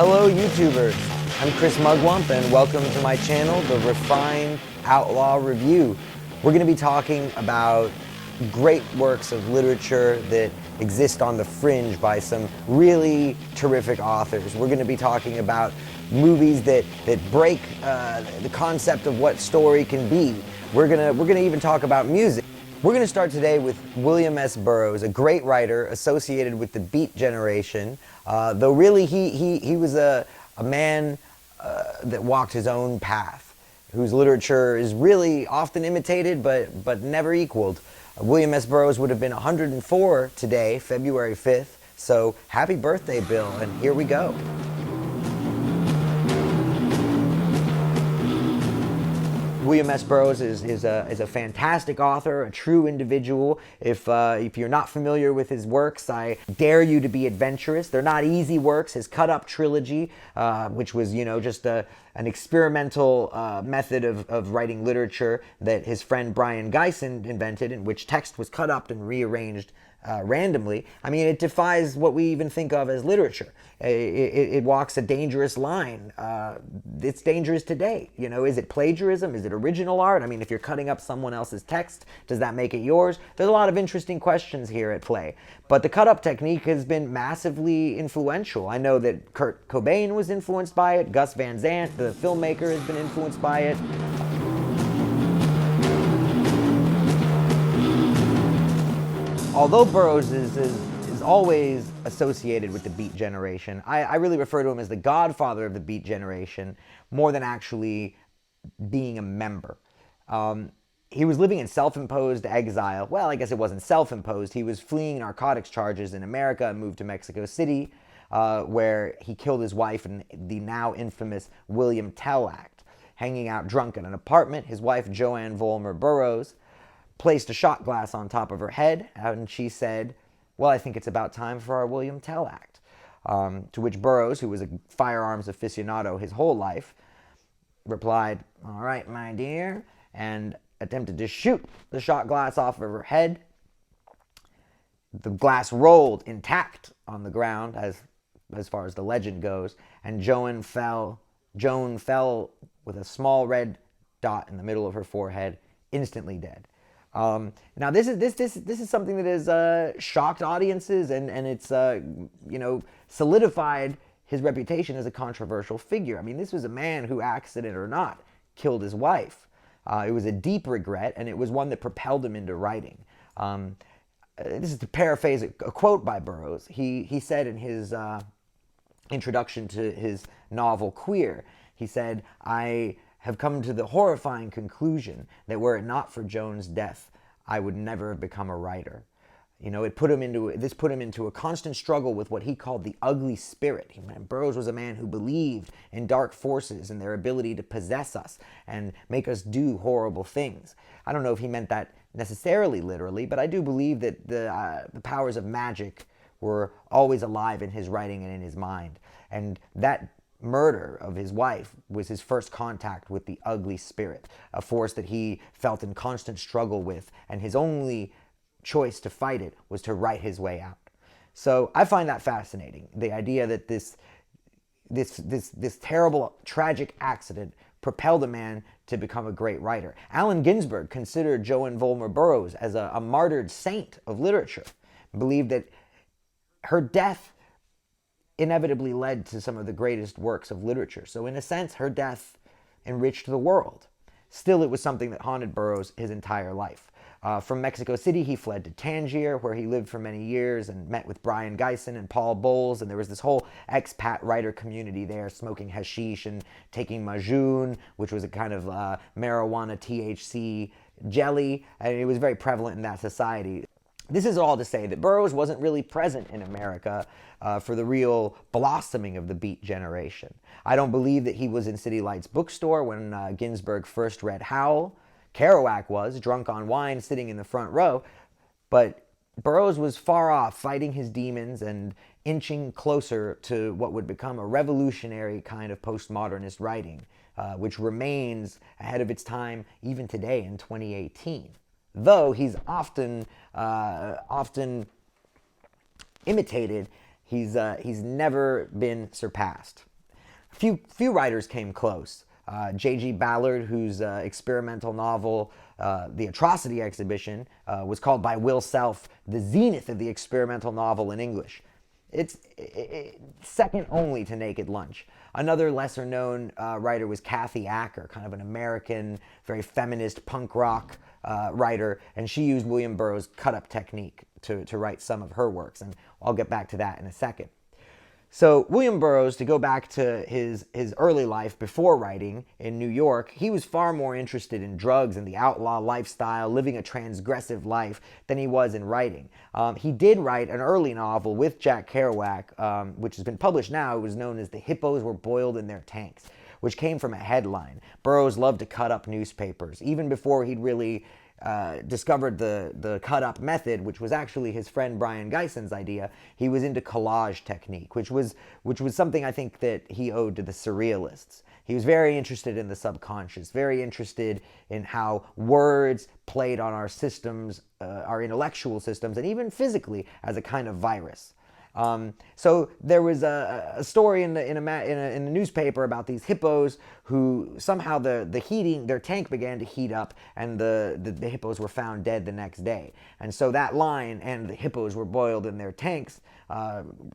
Hello YouTubers, I'm Chris Mugwump and welcome to my channel, the Refined Outlaw Review. We're going to be talking about great works of literature that exist on the fringe by some really terrific authors. We're going to be talking about movies that break the concept of what story can be. We're gonna even talk about music. We're going to start today with William S. Burroughs, a great writer associated with the Beat generation, though really he was a man that walked his own path, whose literature is really often imitated but never equaled. William S. Burroughs would have been 104 today, February 5th, so happy birthday, Bill, and here we go. William S. Burroughs is a fantastic author, a true individual. If you're not familiar with his works, I dare you to be adventurous. They're not easy works. His Cut Up trilogy, which was just an experimental method of writing literature that his friend Brian Gysin invented, in which text was cut up and rearranged randomly. I mean, it defies what we even think of as literature. It walks a dangerous line. It's dangerous today. Is it plagiarism? Is it original art? I mean, if you're cutting up someone else's text, does that make it yours? There's a lot of interesting questions here at play. But the cut-up technique has been massively influential. I know that Kurt Cobain was influenced by it. Gus Van Sant, the filmmaker, has been influenced by it. Although Burroughs is always associated with the Beat generation, I really refer to him as the godfather of the Beat generation more than actually being a member. He was living in self-imposed exile. Well, I guess it wasn't self-imposed. He was fleeing narcotics charges in America and moved to Mexico City, where he killed his wife in the now infamous William Tell Act. Hanging out drunk in an apartment, his wife, Joanne Vollmer Burroughs, placed a shot glass on top of her head, and she said, "Well, I think it's about time for our William Tell Act." To which Burroughs, who was a firearms aficionado his whole life, replied, "All right, my dear," and attempted to shoot the shot glass off of her head. The glass rolled intact on the ground, as far as the legend goes, and Joan fell with a small red dot in the middle of her forehead, instantly dead. Now this is something that has shocked audiences, and it's solidified his reputation as a controversial figure. I mean, this was a man who, accident or not, killed his wife. It was a deep regret, and it was one that propelled him into writing. This is to paraphrase a quote by Burroughs. He said in his introduction to his novel Queer, he said, "I have come to the horrifying conclusion that were it not for Joan's death, I would never have become a writer." This put him into a constant struggle with what he called the ugly spirit. Burroughs was a man who believed in dark forces and their ability to possess us and make us do horrible things. I don't know if he meant that necessarily literally, but I do believe that the powers of magic were always alive in his writing and in his mind. And that murder of his wife was his first contact with the ugly spirit, a force that he felt in constant struggle with, and his only choice to fight it was to write his way out. So I find that fascinating, the idea that this terrible, tragic accident propelled a man to become a great writer. Allen Ginsberg considered Joanne Vollmer Burroughs as a martyred saint of literature, believed that her death inevitably led to some of the greatest works of literature. So in a sense, her death enriched the world. Still, it was something that haunted Burroughs his entire life. From Mexico City, he fled to Tangier, where he lived for many years and met with Brian Gysin and Paul Bowles, and there was this whole expat writer community there, smoking hashish and taking majoon, which was a kind of marijuana THC jelly, and it was very prevalent in that society. This is all to say that Burroughs wasn't really present in America for the real blossoming of the Beat generation. I don't believe that he was in City Lights bookstore when Ginsberg first read Howl. Kerouac was, drunk on wine, sitting in the front row. But Burroughs was far off, fighting his demons and inching closer to what would become a revolutionary kind of postmodernist writing, which remains ahead of its time even today in 2018. Though he's often imitated, he's never been surpassed. Few writers came close. J.G. Ballard, whose experimental novel, The Atrocity Exhibition, was called by Will Self the zenith of the experimental novel in English. It's second only to Naked Lunch. Another lesser-known writer was Kathy Acker, kind of an American, very feminist punk rock writer, and she used William Burroughs' cut-up technique to write some of her works, and I'll get back to that in a second. So William Burroughs, to go back to his early life before writing in New York, he was far more interested in drugs and the outlaw lifestyle, living a transgressive life, than he was in writing. He did write an early novel with Jack Kerouac, which has been published now. It was known as The Hippos Were Boiled in Their Tanks, which came from a headline. Burroughs loved to cut up newspapers, even before he'd really discovered the cut-up method, which was actually his friend Brian Geison's idea. He was into collage technique, which was something I think that he owed to the Surrealists. He was very interested in the subconscious, very interested in how words played on our systems, our intellectual systems, and even physically as a kind of virus. So there was a story in the newspaper about these hippos who somehow their tank began to heat up, and the hippos were found dead the next day. And so that line, "and the hippos were boiled in their tanks,"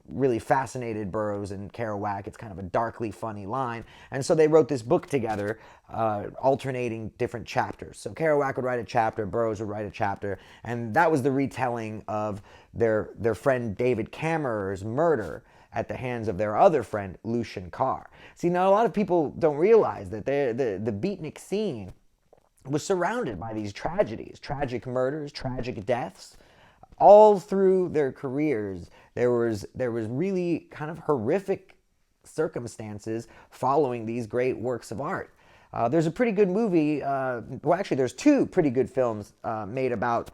really fascinated Burroughs and Kerouac. It's kind of a darkly funny line. And so they wrote this book together, alternating different chapters. So Kerouac would write a chapter, Burroughs would write a chapter, and that was the retelling of their friend David Kammerer's murder at the hands of their other friend, Lucien Carr. See, now a lot of people don't realize that the beatnik scene was surrounded by these tragedies, tragic murders, tragic deaths. All through their careers, there was really kind of horrific circumstances following these great works of art. There's a pretty good movie, well actually there's two pretty good films made about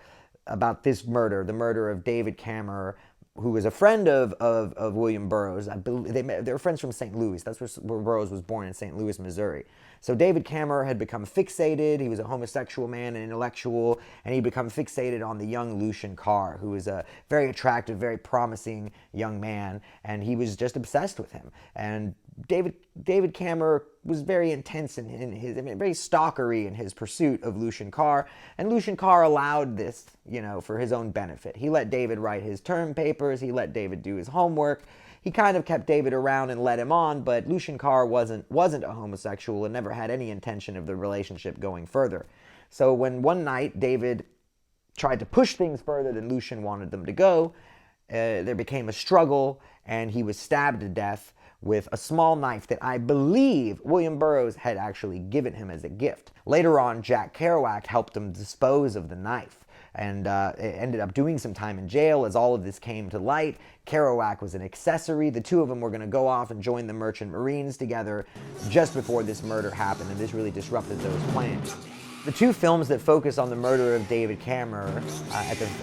this murder, the murder of David Kammerer, who was a friend of William Burroughs. I believe they were friends from St. Louis. That's where Burroughs was born, in St. Louis, Missouri. So David Kammerer had become fixated. He was a homosexual man, an intellectual, and he'd become fixated on the young Lucien Carr, who was a very attractive, very promising young man, and he was just obsessed with him. And David Kammerer was very intense in his, very stalkery in his pursuit of Lucien Carr, and Lucien Carr allowed this, for his own benefit. He let David write his term papers, he let David do his homework, he kind of kept David around and led him on, but Lucien Carr wasn't a homosexual and never had any intention of the relationship going further. So when one night David tried to push things further than Lucien wanted them to go, there became a struggle, and he was stabbed to death with a small knife that I believe William Burroughs had actually given him as a gift. Later on, Jack Kerouac helped him dispose of the knife, and ended up doing some time in jail as all of this came to light. Kerouac was an accessory. The two of them were going to go off and join the Merchant Marines together just before this murder happened, and this really disrupted those plans. The two films that focus on the murder of David Kammerer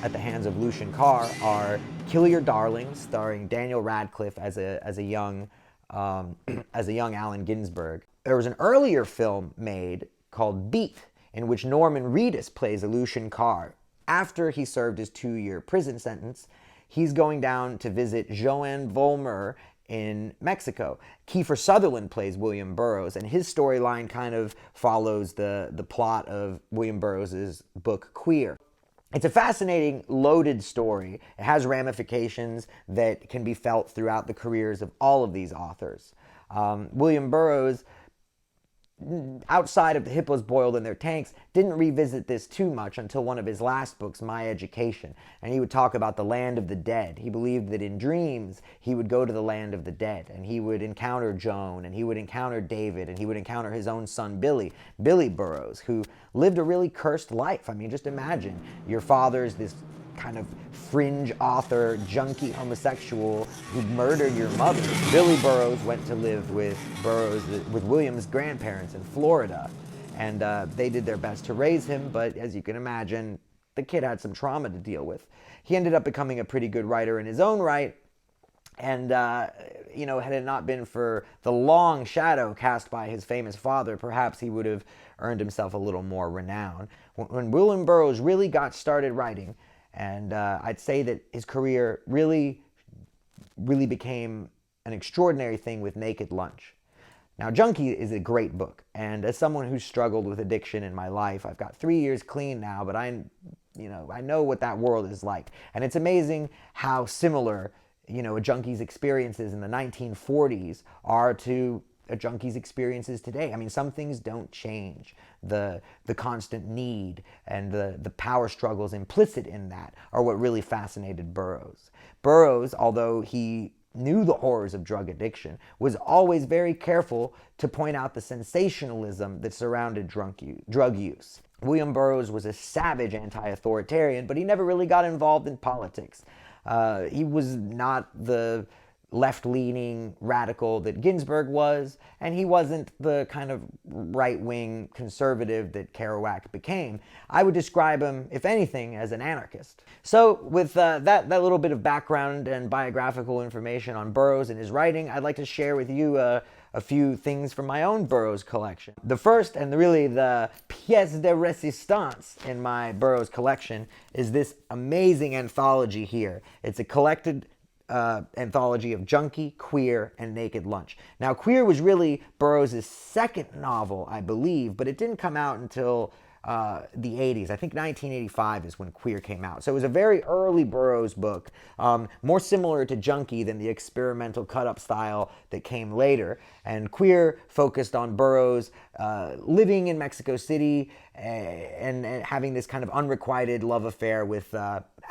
at the hands of Lucien Carr are Kill Your Darlings, starring Daniel Radcliffe as a young Allen Ginsberg. There was an earlier film made called Beat, in which Norman Reedus plays a Lucien Carr. After he served his 2-year prison sentence, he's going down to visit Joanne Vollmer in Mexico. Kiefer Sutherland plays William Burroughs, and his storyline kind of follows the plot of William Burroughs' book Queer. It's a fascinating, loaded story. It has ramifications that can be felt throughout the careers of all of these authors. William Burroughs, outside of The Hippos Boiled in Their Tanks, didn't revisit this too much until one of his last books, My Education, and he would talk about the land of the dead. He believed that in dreams he would go to the land of the dead, and he would encounter Joan, and he would encounter David, and he would encounter his own son Billy Burroughs, who lived a really cursed life. I mean, just imagine your father's this kind of fringe author, junkie homosexual who murdered your mother. Billy Burroughs went to live with William's grandparents in Florida, and they did their best to raise him, but as you can imagine, the kid had some trauma to deal with. He ended up becoming a pretty good writer in his own right, and had it not been for the long shadow cast by his famous father, perhaps he would have earned himself a little more renown. When William Burroughs really got started writing, and I'd say that his career really became an extraordinary thing with Naked Lunch. Now, Junkie is a great book, and as someone who's struggled with addiction in my life, I've got 3 years clean now, but I know what that world is like. And it's amazing how similar, a junkie's experiences in the 1940s are to a junkie's experiences today. I mean, some things don't change. The constant need and the power struggles implicit in that are what really fascinated Burroughs. Burroughs, although he knew the horrors of drug addiction, was always very careful to point out the sensationalism that surrounded drug use. William Burroughs was a savage anti-authoritarian, but he never really got involved in politics. He was not the left-leaning radical that Ginsberg was, and he wasn't the kind of right-wing conservative that Kerouac became. I would describe him, if anything, as an anarchist. So with that little bit of background and biographical information on Burroughs and his writing, I'd like to share with you a few things from my own Burroughs collection. The first, and really the pièce de résistance in my Burroughs collection, is this amazing anthology here. It's a collected anthology of Junkie, Queer, and Naked Lunch. Now, Queer was really Burroughs' second novel, I believe, but it didn't come out until the 80s. I think 1985 is when Queer came out. So it was a very early Burroughs book, more similar to Junkie than the experimental cut-up style that came later. And Queer focused on Burroughs living in Mexico City and having this kind of unrequited love affair with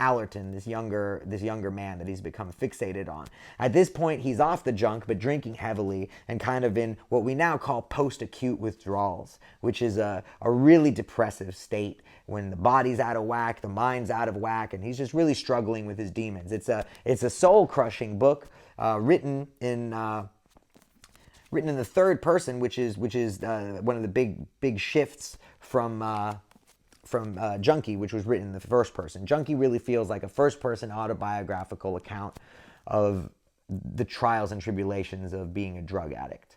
Allerton, this younger man that he's become fixated on. At this point, he's off the junk, but drinking heavily and kind of in what we now call post-acute withdrawals, which is a really depressive state when the body's out of whack, the mind's out of whack, and he's just really struggling with his demons. It's a soul-crushing book written in the third person, which is one of the big shifts from Junkie, which was written in the first person. Junkie really feels like a first-person autobiographical account of the trials and tribulations of being a drug addict.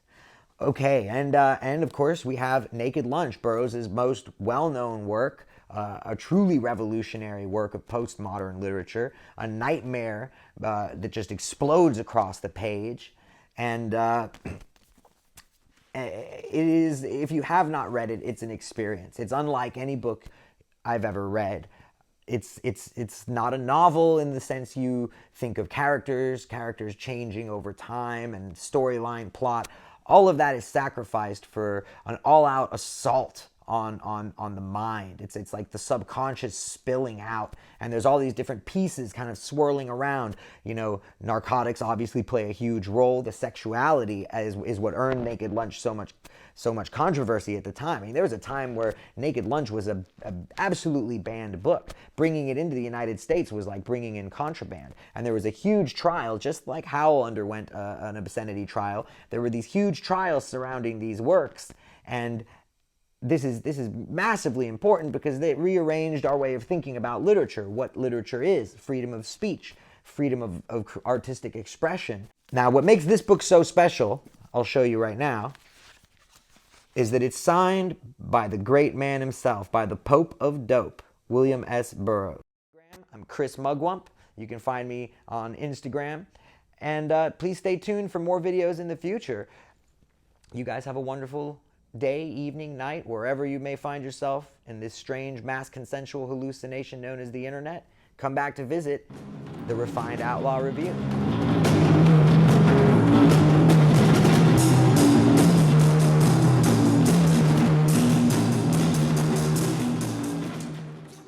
Okay, and of course we have Naked Lunch, Burroughs' most well-known work, a truly revolutionary work of postmodern literature, a nightmare that just explodes across the page, and it is, if you have not read it, it's an experience. It's unlike any book I've ever read. It's not a novel in the sense you think of characters changing over time and storyline, plot. All of that is sacrificed for an all-out assault on the mind. It's like the subconscious spilling out, and there's all these different pieces kind of swirling around. Narcotics obviously play a huge role. The sexuality is what earned Naked Lunch so much controversy at the time. I mean, there was a time where Naked Lunch was a absolutely banned book. Bringing it into the United States was like bringing in contraband. And there was a huge trial, just like Howell underwent an obscenity trial. There were these huge trials surrounding these works, and this is massively important because they rearranged our way of thinking about literature, what literature is, freedom of speech, freedom of artistic expression. Now, what makes this book so special, I'll show you right now, is that it's signed by the great man himself, by the Pope of Dope, William S. Burroughs. I'm Chris Mugwump. You can find me on Instagram. And please stay tuned for more videos in the future. You guys have a wonderful day, evening, night, wherever you may find yourself in this strange mass consensual hallucination known as the internet. Come back to visit the Refined Outlaw Revue.